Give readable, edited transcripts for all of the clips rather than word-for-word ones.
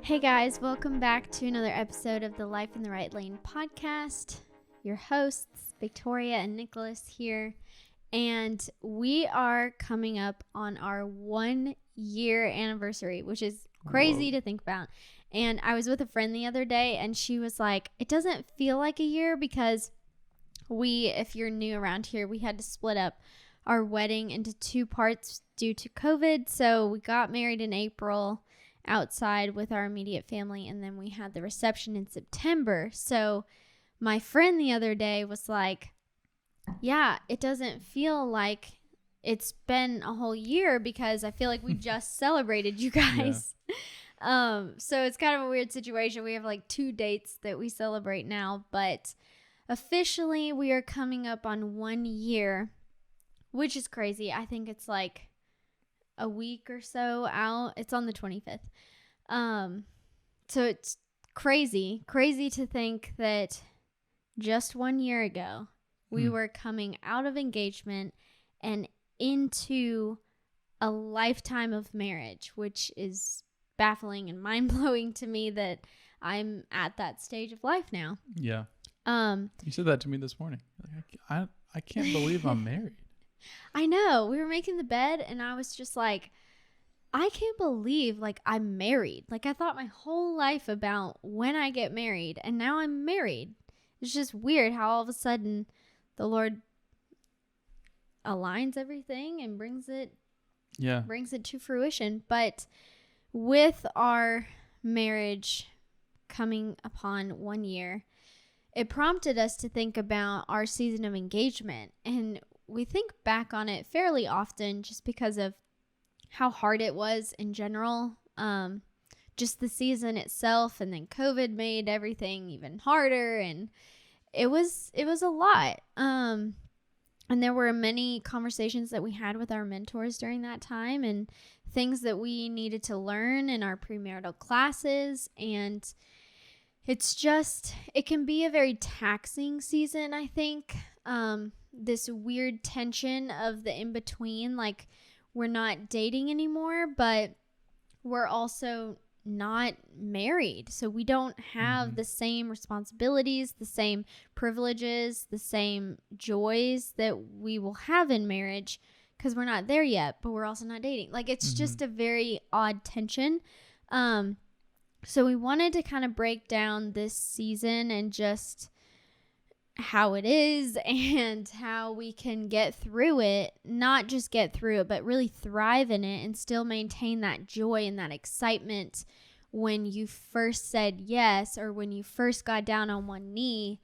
Hey guys, welcome back to another episode of the Life in the Right Lane podcast. Your hosts, Victoria and Nicholas here, and we are coming up on our 1 year anniversary, which is crazy to think about. And I was with a friend the other day and she was like, it doesn't feel like a year because if you're new around here, we had to split up our wedding into two parts due to COVID. So we got married in April outside with our immediate family, and then we had the reception in September. So my friend the other day was like, yeah, it doesn't feel like it's been a whole year because I feel like we just celebrated you guys. Yeah. So it's kind of a weird situation. We have like 2 dates that we celebrate now, but officially we are coming up on 1 year, which is crazy. I think it's like a week or so out. It's on the 25th. So it's crazy to think that just 1 year ago, we were coming out of engagement and into a lifetime of marriage, which is baffling and mind-blowing to me that I'm at that stage of life now. Yeah. You said that to me this morning. I can't believe I'm married. I know. We were making the bed and I was just like, I can't believe like I'm married. Like I thought my whole life about when I get married, and now I'm married. It's just weird how all of a sudden the Lord aligns everything and brings it to fruition. But with our marriage coming upon 1 year, it prompted us to think about our season of engagement. And we think back on it fairly often just because of how hard it was in general. Just the season itself, and then COVID made everything even harder, and it was a lot. And there were many conversations that we had with our mentors during that time, and things that we needed to learn in our premarital classes. And it can be a very taxing season, I think. This weird tension of the in-between, like we're not dating anymore, but we're also not married. So we don't have the same responsibilities, the same privileges, the same joys that we will have in marriage because we're not there yet, but we're also not dating. Like it's just a very odd tension. So we wanted to kind of break down this season and just how it is and how we can get through it, not just get through it, but really thrive in it and still maintain that joy and that excitement when you first said yes, or when you first got down on one knee,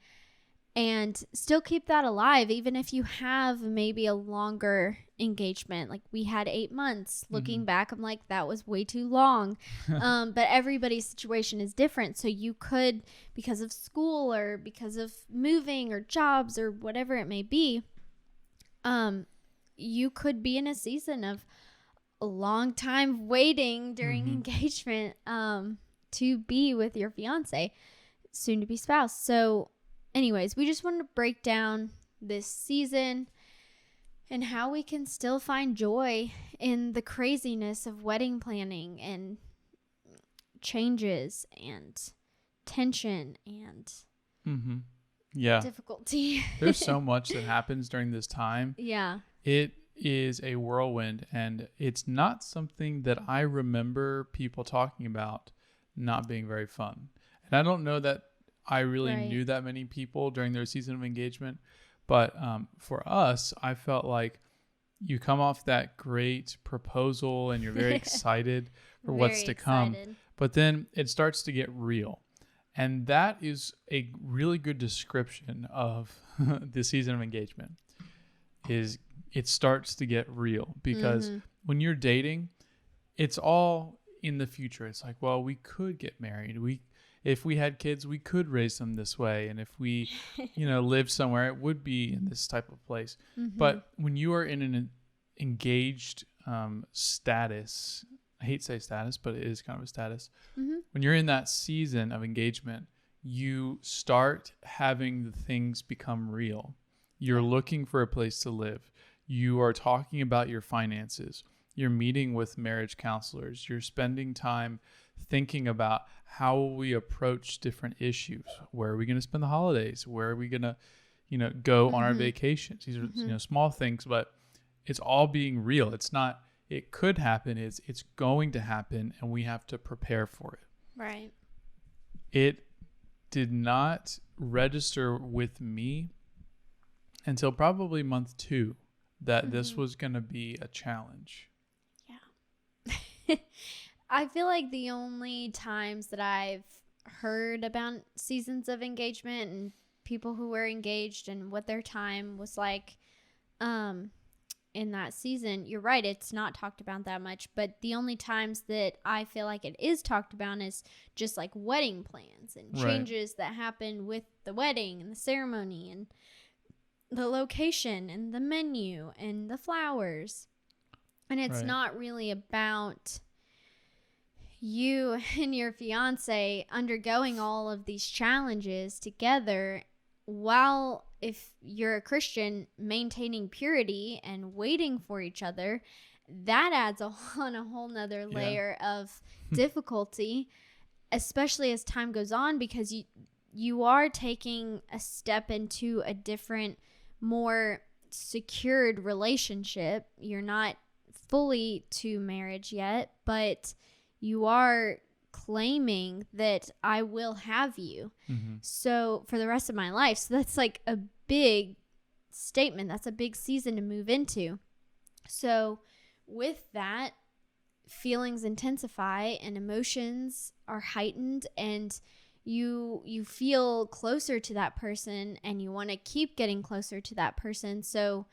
and still keep that alive even if you have maybe a longer engagement. Like we had 8 months. Looking back, I'm like, that was way too long. But everybody's situation is different. So you could, because of school or because of moving or jobs or whatever it may be, you could be in a season of a long time waiting during engagement to be with your fiance, soon to be spouse. So anyways, we just wanted to break down this season and how we can still find joy in the craziness of wedding planning and changes and tension and difficulty. There's so much that happens during this time. Yeah. It is a whirlwind, and it's not something that I remember people talking about not being very fun. And I don't know that I really knew that many people during their season of engagement. But for us, I felt like you come off that great proposal and you're very excited for what's to come. But then it starts to get real. And that is a really good description of the season of engagement. Is it starts to get real, because when you're dating, it's all in the future. It's like, well, we could get married. If we had kids, we could raise them this way. And if we, lived somewhere, it would be in this type of place. But when you are in an engaged status, I hate to say status, but it is kind of a status. When you're in that season of engagement, you start having the things become real. You're looking for a place to live. You are talking about your finances. You're meeting with marriage counselors. You're spending time thinking about how will we approach different issues. Where are we going to spend the holidays? Where are we going to, go on our vacations? These are, small things, but it's all being real. It's not, it could happen. It's going to happen, and we have to prepare for it. Right. It did not register with me until probably month 2 that this was going to be a challenge. Yeah. I feel like the only times that I've heard about seasons of engagement and people who were engaged and what their time was like in that season, you're right, it's not talked about that much, but the only times that I feel like it is talked about is just like wedding plans and changes that happen with the wedding and the ceremony and the location and the menu and the flowers. And it's not really about you and your fiance undergoing all of these challenges together while, if you're a Christian, maintaining purity and waiting for each other. That adds on a whole nother layer of difficulty, especially as time goes on, because you are taking a step into a different, more secured relationship. You're not fully to marriage yet, but you are claiming that I will have you. So for the rest of my life. So that's like a big statement. That's a big season to move into. So with that, feelings intensify and emotions are heightened, and you feel closer to that person and you want to keep getting closer to that person. So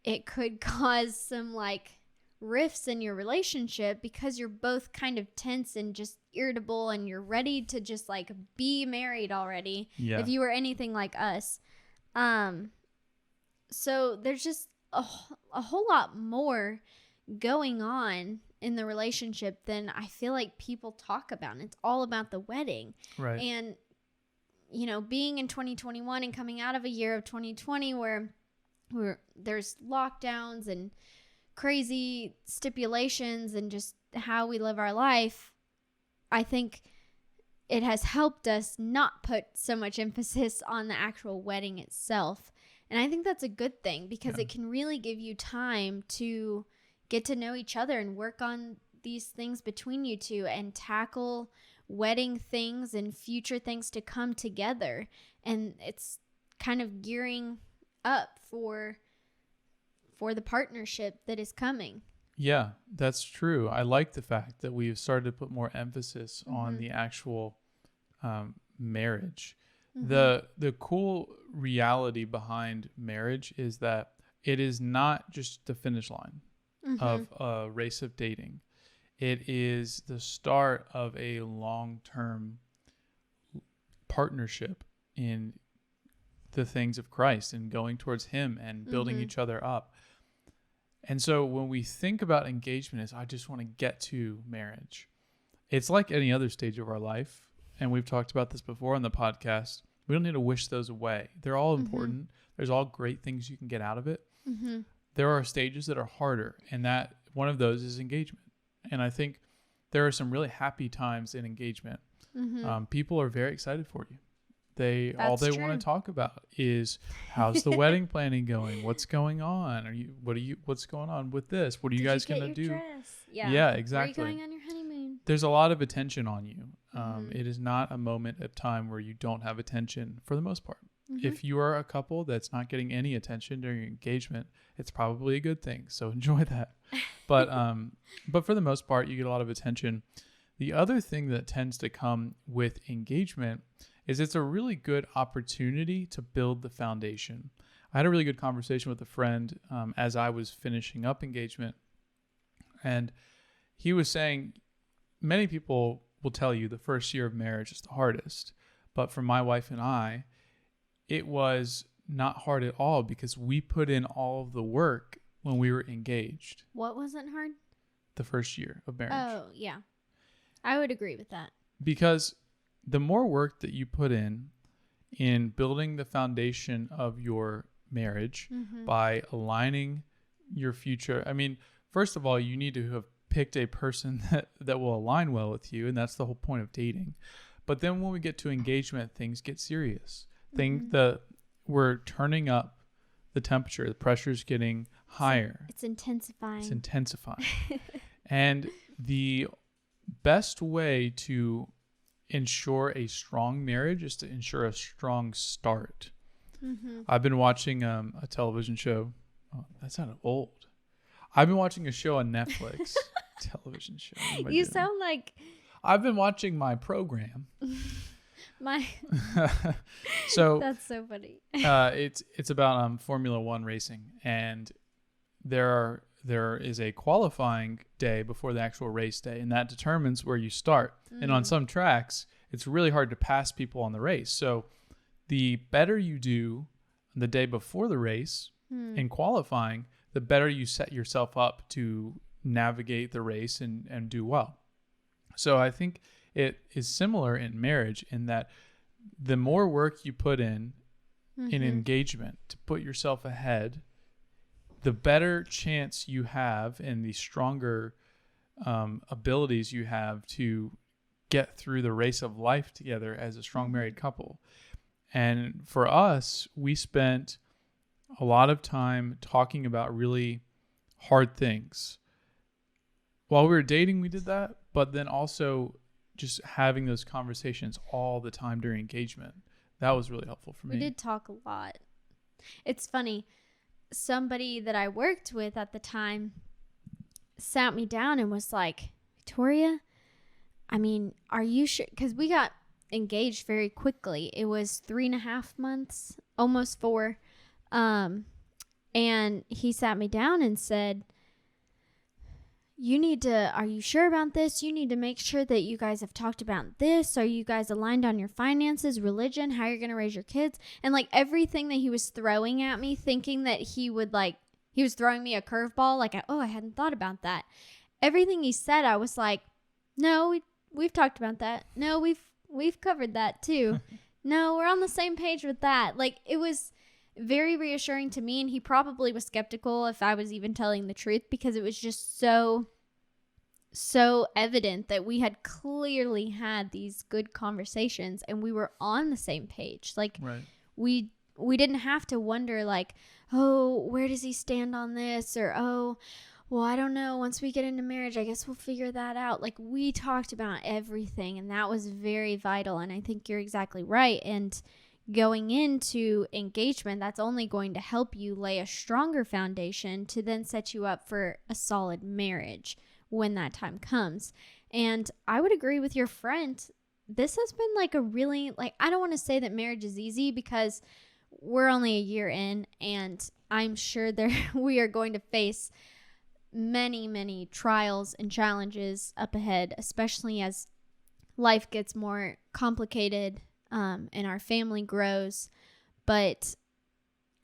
it could cause some like rifts in your relationship because you're both kind of tense and just irritable, and you're ready to just like be married already. If you were anything like us. So there's just a whole lot more going on in the relationship than I feel like people talk about. And it's all about the wedding. Right. And, being in 2021 and coming out of a year of 2020 where there's lockdowns and crazy stipulations and just how we live our life, I think it has helped us not put so much emphasis on the actual wedding itself. And I think that's a good thing, because it can really give you time to get to know each other and work on these things between you two and tackle wedding things and future things to come together. And it's kind of gearing up for the partnership that is coming. Yeah, that's true. I like the fact that we've started to put more emphasis on the actual marriage. The cool reality behind marriage is that it is not just the finish line of a race of dating. It is the start of a long-term partnership in the things of Christ and going towards Him and building each other up. And so when we think about engagement as I just want to get to marriage, it's like any other stage of our life. And we've talked about this before on the podcast. We don't need to wish those away. They're all important. There's all great things you can get out of it. There are stages that are harder, and that one of those is engagement. And I think there are some really happy times in engagement. People are very excited for you. All they want to talk about is, how's the wedding planning going? What's going on? What's going on with this? What are you guys going to do? Dress? Yeah, exactly. Where are you going on your honeymoon? There's a lot of attention on you. It is not a moment of time where you don't have attention for the most part. If you are a couple that's not getting any attention during your engagement, it's probably a good thing. So enjoy that. But for the most part, you get a lot of attention. The other thing that tends to come with engagement is it's a really good opportunity to build the foundation. I had a really good conversation with a friend as I was finishing up engagement. And he was saying, many people will tell you the first year of marriage is the hardest. But for my wife and I, it was not hard at all because we put in all of the work when we were engaged. What wasn't hard? The first year of marriage. Oh, yeah. I would agree with that. Because the more work that you put in building the foundation of your marriage by aligning your future. I mean, first of all, you need to have picked a person that will align well with you, and that's the whole point of dating. But then when we get to engagement, things get serious. We're turning up the temperature. The pressure's getting higher. It's intensifying. And the best way to ensure a strong marriage is to ensure a strong start. I've been watching a television show. Oh, that sounded old. I've been watching a show on Netflix. Television show. You sound like... I've been watching my program. So that's so funny. It's about Formula One racing, and there is a qualifying day before the actual race day, and that determines where you start. And on some tracks, it's really hard to pass people on the race. So the better you do the day before the race in qualifying, the better you set yourself up to navigate the race and do well. So I think it is similar in marriage in that the more work you put in engagement to put yourself ahead, the better chance you have and the stronger abilities you have to get through the race of life together as a strong married couple. And for us, we spent a lot of time talking about really hard things. While we were dating, we did that, but then also just having those conversations all the time during engagement. That was really helpful for me. We did talk a lot. It's funny. Somebody that I worked with at the time sat me down and was like, Victoria, I mean, are you sure? Because we got engaged very quickly. It was 3.5 months, almost 4. And he sat me down and said, are you sure about this? You need to make sure that you guys have talked about this. Are you guys aligned on your finances, religion, how you're going to raise your kids? And like everything that he was throwing at me, thinking that he was throwing me a curveball. Like, I hadn't thought about that. Everything he said, I was like, no, we've talked about that. No, we've covered that too. No, we're on the same page with that. Like, it was very reassuring to me, and he probably was skeptical if I was even telling the truth, because it was just so evident that we had clearly had these good conversations and we were on the same page. Like, right. we didn't have to wonder like, oh, where does he stand on this? Or, oh, well, I don't know. Once we get into marriage, I guess we'll figure that out. Like, we talked about everything, and that was very vital. And I think you're exactly right. And going into engagement, that's only going to help you lay a stronger foundation to then set you up for a solid marriage when that time comes. And I would agree with your friend. This has been like a really, like, I don't want to say that marriage is easy because we're only a year in, and I'm sure we are going to face many, many trials and challenges up ahead, especially as life gets more complicated and our family grows. But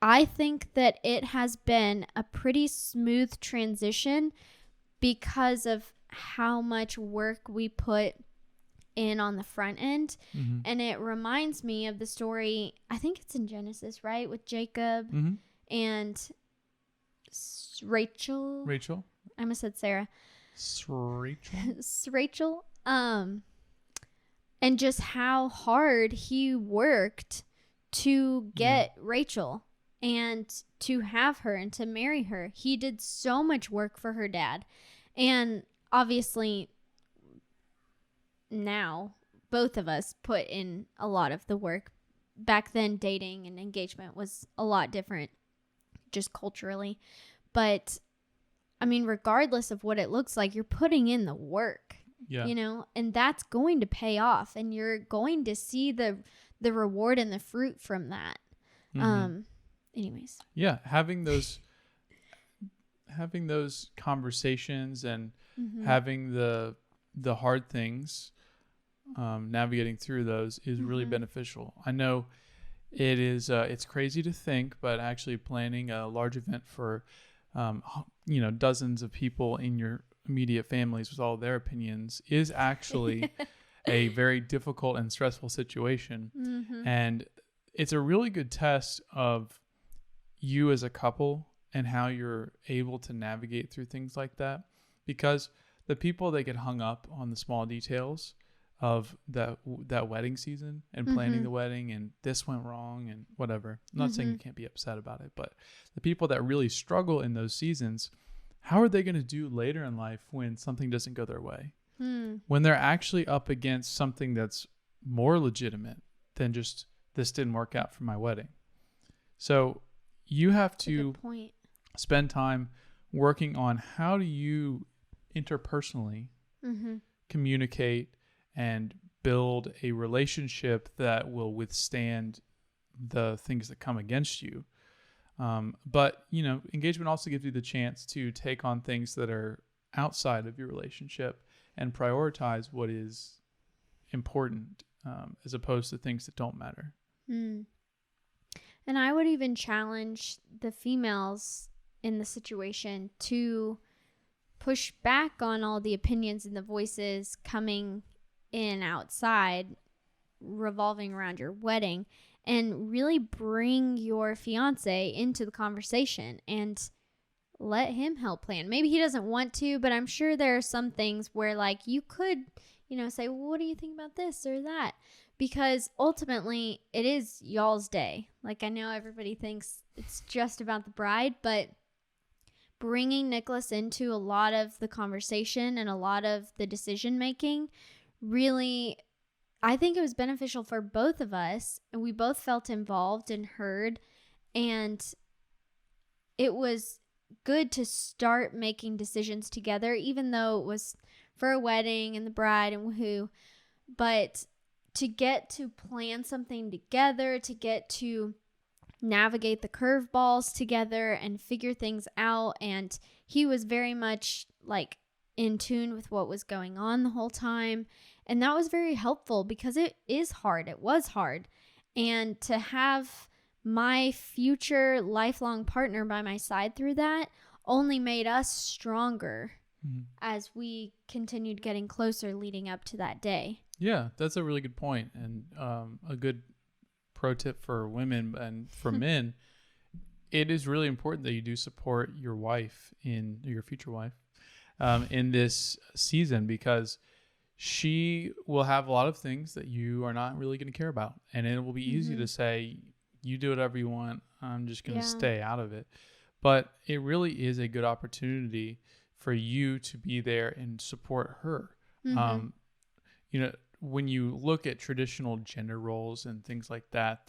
I think that it has been a pretty smooth transition because of how much work we put in on the front end. And it reminds me of the story, I think it's in Genesis, right? With Jacob and Rachel. I almost said Sarah. Rachel. And just how hard he worked to get Rachel and to have her and to marry her. He did so much work for her dad. And obviously now both of us put in a lot of the work. Back then, dating and engagement was a lot different, just culturally. But I mean, regardless of what it looks like, you're putting in the work. Yeah. You know, and that's going to pay off, and you're going to see the reward and the fruit from that. Anyways. Yeah, having those conversations and having the hard things, navigating through those is really beneficial. I know it is. It's crazy to think, but actually planning a large event for, dozens of people in your immediate families with all their opinions is actually a very difficult and stressful situation. And it's a really good test of you as a couple and how you're able to navigate through things like that, because the people that get hung up on the small details of that wedding season and planning the wedding, and this went wrong and whatever. I'm not saying you can't be upset about it, but the people that really struggle in those seasons, how are they going to do later in life when something doesn't go their way? When they're actually up against something that's more legitimate than just, this didn't work out for my wedding. So you have to spend time working on how do you interpersonally communicate and build a relationship that will withstand the things that come against you. But, engagement also gives you the chance to take on things that are outside of your relationship and prioritize what is important, as opposed to things that don't matter. And I would even challenge the females in the situation to push back on all the opinions and the voices coming in outside revolving around your wedding, and really bring your fiance into the conversation and let him help plan. Maybe he doesn't want to, but I'm sure there are some things where you could, say, well, what do you think about this or that? Because ultimately it is y'all's day. I know everybody thinks it's just about the bride, but bringing Nicholas into a lot of the conversation and a lot of the decision making, really, I think it was beneficial for both of us, and we both felt involved and heard, and it was good to start making decisions together, even though it was for a wedding and the bride and woohoo. But to get to plan something together, to get to navigate the curveballs together and figure things out, and he was very much in tune with what was going on the whole time, and that was very helpful because it was hard, and to have my future lifelong partner by my side through that only made us stronger as we continued getting closer leading up to that day. Yeah, that's a really good point, and a good pro tip for women and for men. It is really important that you do support your wife, your future wife, in this season, because she will have a lot of things that you are not really going to care about, and it will be easy to say, you do whatever you want, I'm just going to stay out of it. But it really is a good opportunity for you to be there and support her. When you look at traditional gender roles and things like that,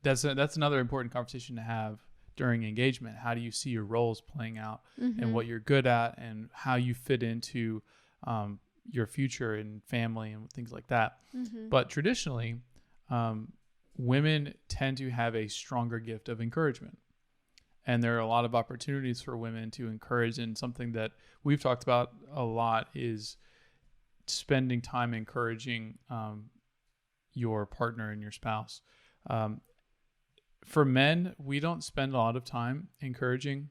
that's another important conversation to have during engagement. How do you see your roles playing out and what you're good at and how you fit into your future and family and things like that. But traditionally, women tend to have a stronger gift of encouragement. And there are a lot of opportunities for women to encourage, and something that we've talked about a lot is spending time encouraging your partner and your spouse. For men, we don't spend a lot of time encouraging,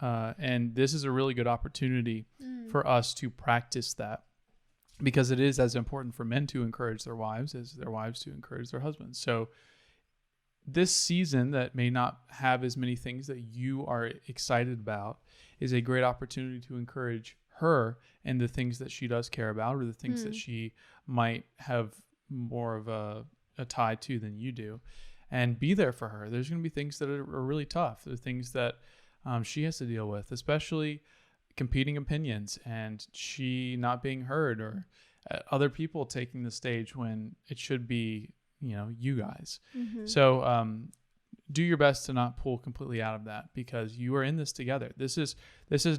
and this is a really good opportunity for us to practice that, because it is as important for men to encourage their wives as their wives to encourage their husbands. So this season that may not have as many things that you are excited about is a great opportunity to encourage her and the things that she does care about, or the things that she might have more of a tie to than you do, and be there for her. There's going to be things that are really tough. There are things that she has to deal with, especially competing opinions and she not being heard, or other people taking the stage when it should be, you guys. So do your best to not pull completely out of that, because you are in this together. This is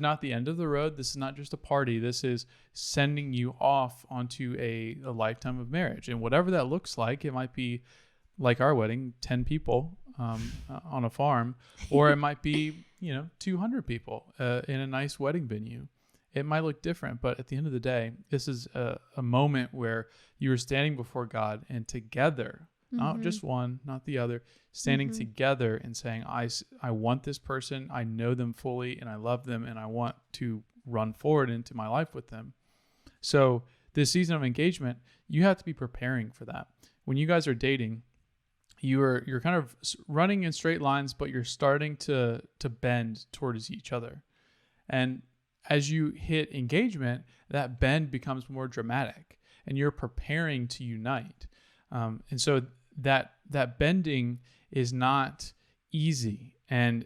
not the end of the road. This is not just a party. This is sending you off onto a lifetime of marriage. And whatever that looks like, it might be like our wedding, 10 people on a farm, or it might be, 200 people in a nice wedding venue. It might look different, but at the end of the day, this is a moment where you are standing before God and together, not just one, not the other, standing together and saying, I want this person, I know them fully, and I love them, and I want to run forward into my life with them. So this season of engagement, you have to be preparing for that. When you guys are dating, you're kind of running in straight lines, but you're starting to bend towards each other. And as you hit engagement, that bend becomes more dramatic and you're preparing to unite. And so that bending is not easy, and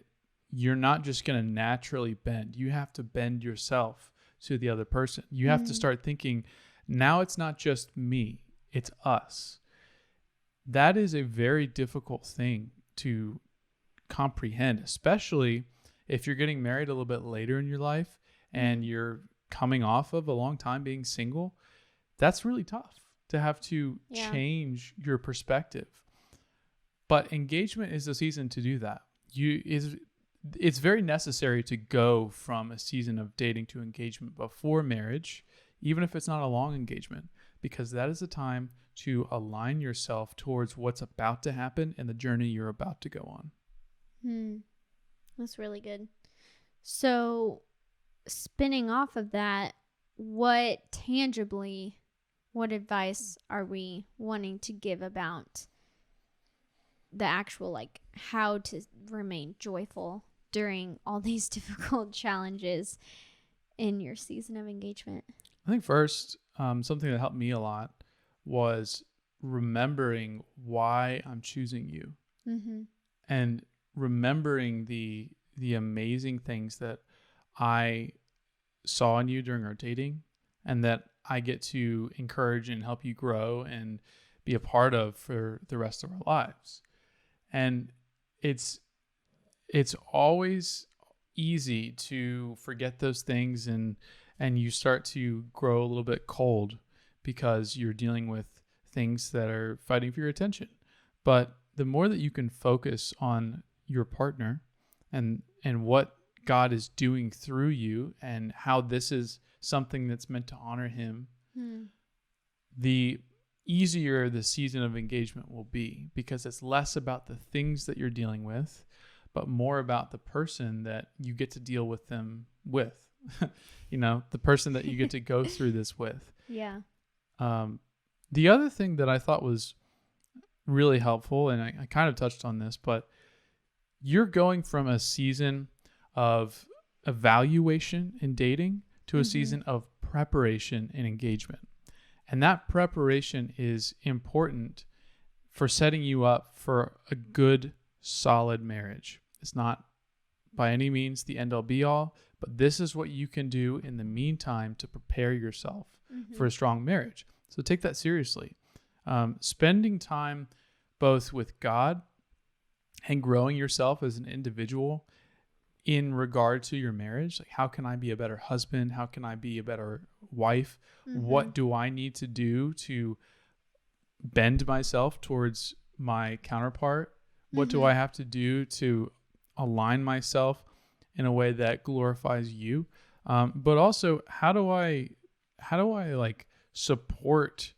you're not just going to naturally bend. You have to bend yourself to the other person. You have to start thinking, now it's not just me, it's us. That is a very difficult thing to comprehend, especially if you're getting married a little bit later in your life and you're coming off of a long time being single. That's really tough to have to change your perspective. But engagement is the season to do that. It's very necessary to go from a season of dating to engagement before marriage, even if it's not a long engagement, because that is the time to align yourself towards what's about to happen and the journey you're about to go on. That's really good. So, spinning off of that, what advice are we wanting to give about the actual, like, how to remain joyful during all these difficult challenges in your season of engagement? I think first, something that helped me a lot was remembering why I'm choosing you, and remembering the amazing things that I saw in you during our dating, and that I get to encourage and help you grow and be a part of for the rest of our lives. And it's always easy to forget those things, and you start to grow a little bit cold because you're dealing with things that are fighting for your attention. But the more that you can focus on your partner and what God is doing through you and how this is something that's meant to honor him, the easier the season of engagement will be, because it's less about the things that you're dealing with, but more about the person that you get to deal with them with. The person that you get to go through this with. Yeah. The other thing that I thought was really helpful, and I kind of touched on this, but you're going from a season of evaluation in dating to a season of preparation in engagement. And that preparation is important for setting you up for a good, solid marriage. It's not by any means the end all be all, but this is what you can do in the meantime to prepare yourself for a strong marriage. So take that seriously. Spending time both with God and growing yourself as an individual in regard to your marriage. Like, how can I be a better husband? How can I be a better wife? What do I need to do to bend myself towards my counterpart? What do I have to do to align myself in a way that glorifies you? But also, how do I like support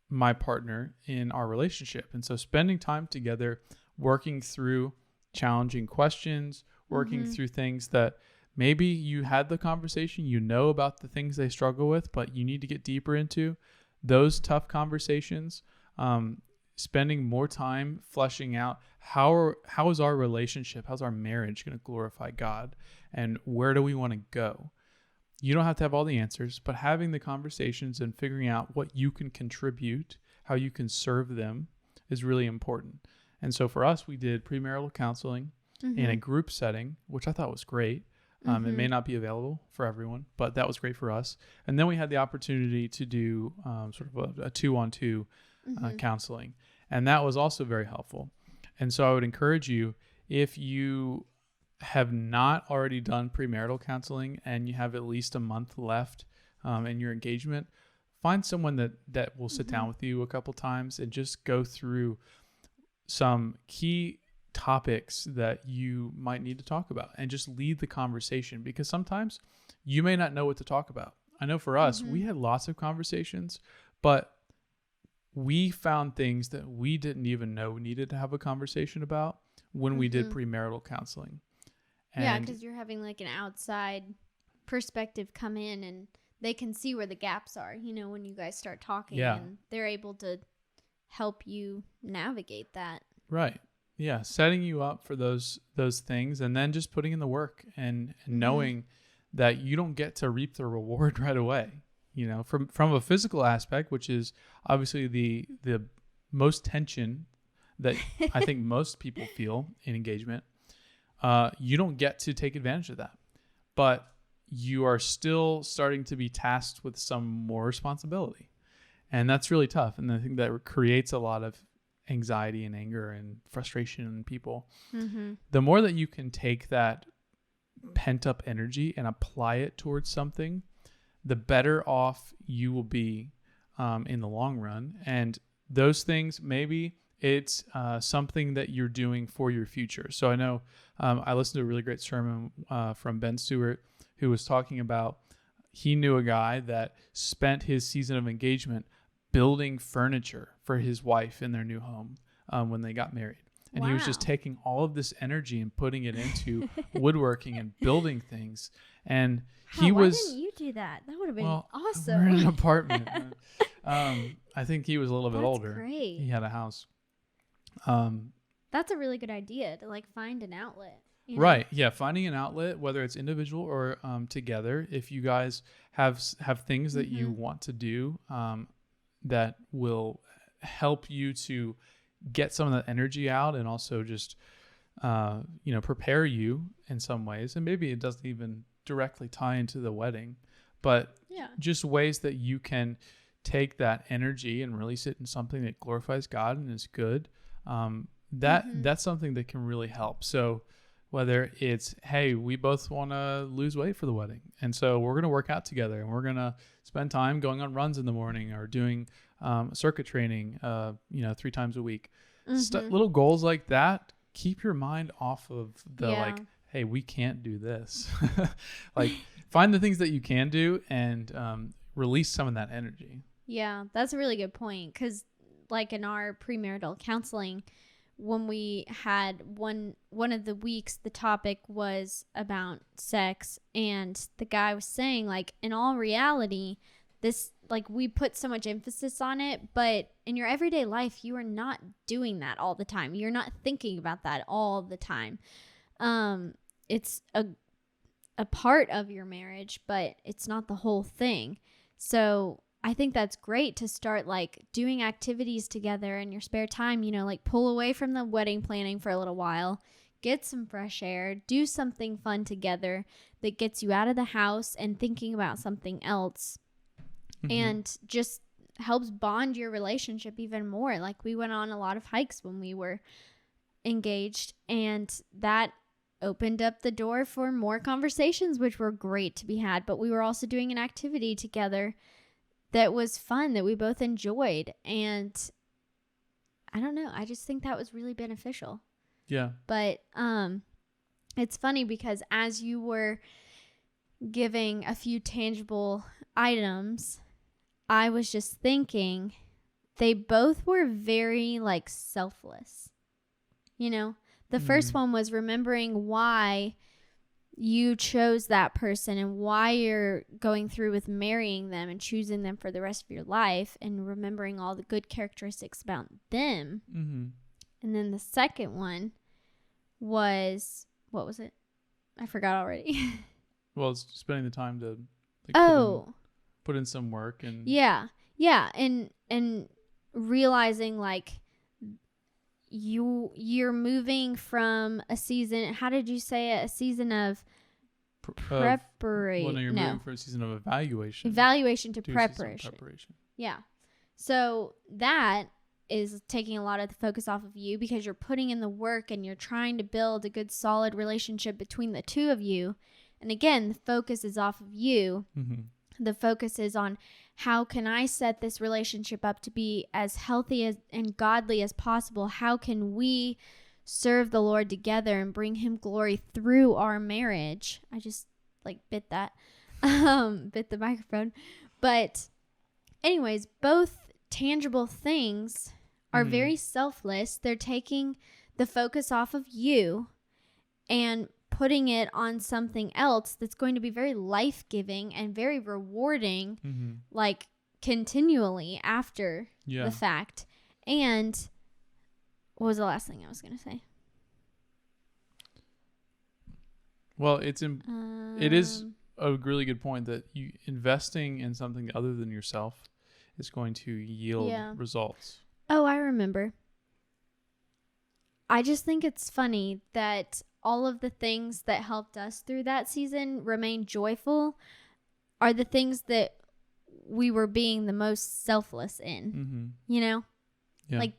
my partner in our relationship? And so spending time together, working through challenging questions, working through things that maybe you had the conversation, about the things they struggle with, but you need to get deeper into those tough conversations. Spending more time fleshing out how is our relationship, how's our marriage going to glorify God, and where do we want to go? You don't have to have all the answers, but having the conversations and figuring out what you can contribute, how you can serve them, is really important. And so for us, we did premarital counseling in a group setting, which I thought was great. It may not be available for everyone, but that was great for us. And then we had the opportunity to do sort of a 2-on-2 counseling. And that was also very helpful. And so I would encourage you, if you have not already done premarital counseling and you have at least a month left in your engagement, find someone that will sit down with you a couple times and just go through some key topics that you might need to talk about, and just lead the conversation, because sometimes you may not know what to talk about. I know for us, we had lots of conversations, but we found things that we didn't even know we needed to have a conversation about when we did premarital counseling. And because you're having like an outside perspective come in, and they can see where the gaps are, when you guys start talking, and they're able to help you navigate that. Right. Yeah. Setting you up for those things, and then just putting in the work and knowing that you don't get to reap the reward right away. You know, from a physical aspect, which is obviously the most tension that I think most people feel in engagement, you don't get to take advantage of that. But you are still starting to be tasked with some more responsibility. And that's really tough. And I think that creates a lot of anxiety and anger and frustration in people. Mm-hmm. The more that you can take that pent up energy and apply it towards something, the better off you will be in the long run. And those things, maybe it's something that you're doing for your future. So I know I listened to a really great sermon from Ben Stewart, who was talking about, he knew a guy that spent his season of engagement building furniture for his wife in their new home when they got married. And he was just taking all of this energy and putting it into woodworking and building things. And why didn't you do that? That would have been awesome. We're in an apartment. I think he was a little bit older. Great. He had a house. That's a really good idea to like find an outlet. You know? Right. Yeah. Finding an outlet, whether it's individual or together. If you guys have things that you want to do that will help you to get some of that energy out, and also just prepare you in some ways, and maybe it doesn't even directly tie into the wedding, but just ways that you can take that energy and release it in something that glorifies God and is good. That's something that can really help. So whether it's, hey, we both want to lose weight for the wedding, and so we're going to work out together, and we're going to spend time going on runs in the morning, or doing circuit training 3 times a week. Little goals like that keep your mind off of the hey, we can't do this. Like, find the things that you can do and release some of that energy. Yeah, that's a really good point, because like in our premarital counseling, when we had one of the weeks, the topic was about sex, and the guy was saying, like, in all reality, this, like, we put so much emphasis on it, but in your everyday life, you are not doing that all the time. You're not thinking about that all the time. It's a part of your marriage, but it's not the whole thing. So I think that's great to start like doing activities together in your spare time, like pull away from the wedding planning for a little while, get some fresh air, do something fun together that gets you out of the house and thinking about something else, and just helps bond your relationship even more. Like, we went on a lot of hikes when we were engaged, and that opened up the door for more conversations, which were great to be had. But we were also doing an activity together that was fun, that we both enjoyed. And I don't know, I just think that was really beneficial. Yeah. But it's funny because as you were giving a few tangible items, I was just thinking they both were very like selfless. The first one was remembering why you chose that person and why you're going through with marrying them and choosing them for the rest of your life, and remembering all the good characteristics about them. And then the second one was, what was it? I forgot already. Well, it's spending the time to put in some work, and and realizing like you're moving from a season, how did you say it, a season of preparation. Well, no, you're moving from a season of evaluation to preparation. Yeah. So that is taking a lot of the focus off of you, because you're putting in the work and you're trying to build a good solid relationship between the two of you. And again, the focus is off of you. The focus is on, how can I set this relationship up to be as healthy and godly as possible? How can we serve the Lord together and bring him glory through our marriage? I just like bit that, bit the microphone. But anyways, both tangible things are very selfless. They're taking the focus off of you and putting it on something else that's going to be very life-giving and very rewarding, like continually after the fact. And what was the last thing I was going to say? Well, it is a really good point that you investing in something other than yourself is going to yield results. Oh, I remember. I just think it's funny that all of the things that helped us through that season remain joyful are the things that we were being the most selfless in, you know? Yeah. Like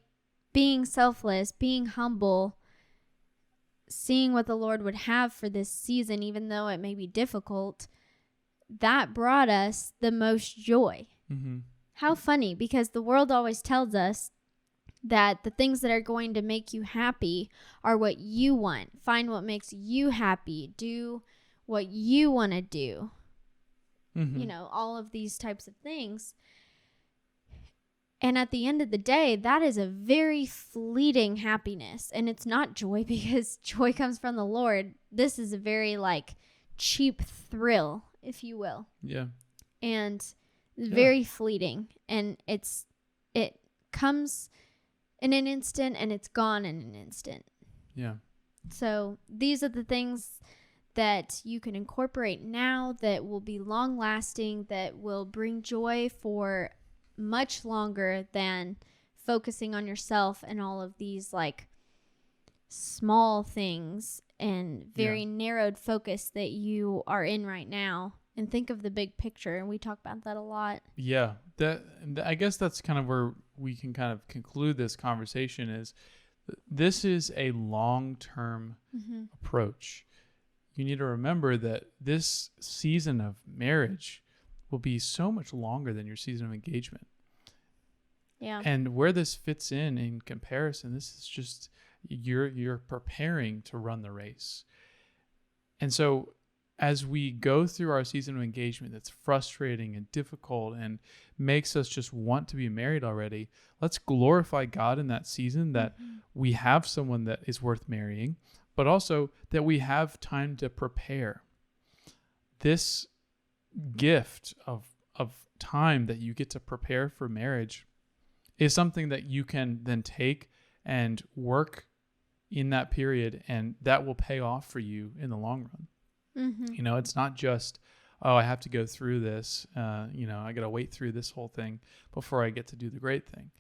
being selfless, being humble, seeing what the Lord would have for this season, even though it may be difficult, that brought us the most joy. How funny, because the world always tells us that the things that are going to make you happy are what you want. Find what makes you happy. Do what you want to do. You know, all of these types of things. And at the end of the day, that is a very fleeting happiness. And it's not joy, because joy comes from the Lord. This is a very like cheap thrill, if you will. Yeah. And very fleeting. And it comes in an instant and it's gone in an instant. Yeah. So these are the things that you can incorporate now that will be long lasting, that will bring joy for much longer than focusing on yourself and all of these like small things and very narrowed focus that you are in right now. And think of the big picture. And we talk about that a lot. Yeah. I guess that's kind of where we can kind of conclude this conversation is this is a long-term approach. You need to remember that this season of marriage will be so much longer than your season of engagement. Yeah. And where this fits in comparison, this is just you're preparing to run the race. And so as we go through our season of engagement that's frustrating and difficult and makes us just want to be married already, let's glorify God in that season that we have someone that is worth marrying, but also that we have time to prepare. This gift of time that you get to prepare for marriage is something that you can then take and work in that period, and that will pay off for you in the long run. You know, it's not just, oh, I have to go through this, you know, I got to wait through this whole thing before I get to do the great thing.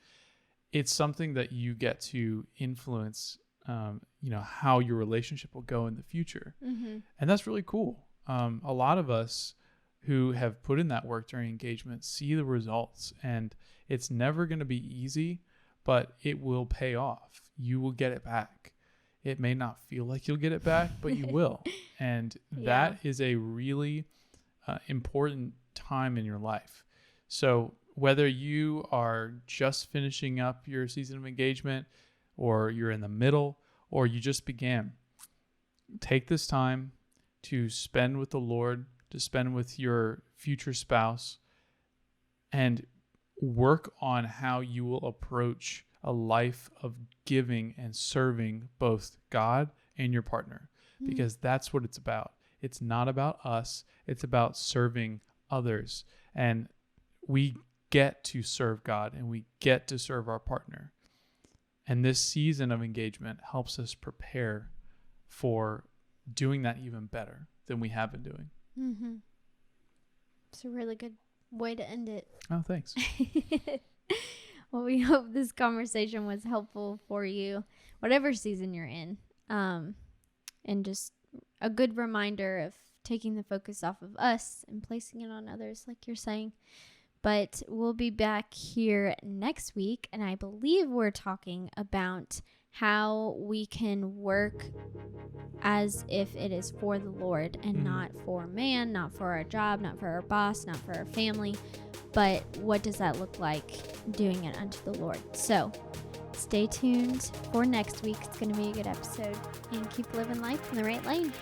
It's something that you get to influence, you know, how your relationship will go in the future. And that's really cool. A lot of us who have put in that work during engagement see the results, and it's never going to be easy, but it will pay off. You will get it back. It may not feel like you'll get it back, but you will. And that is a really important time in your life. So whether you are just finishing up your season of engagement, or you're in the middle, or you just began, take this time to spend with the Lord, to spend with your future spouse, and work on how you will approach a life of giving and serving both God and your partner, because that's what it's about. It's not about us. It's about serving others. And we get to serve God and we get to serve our partner. And this season of engagement helps us prepare for doing that even better than we have been doing. It's a really good way to end it. Oh, thanks. Well, we hope this conversation was helpful for you, whatever season you're in. And just a good reminder of taking the focus off of us and placing it on others, like you're saying. But we'll be back here next week, and I believe we're talking about how we can work as if it is for the Lord and not for man, not for our job, not for our boss, not for our family, but what does that look like doing it unto the Lord? So stay tuned for next week. It's going to be a good episode, and keep living life in the right lane.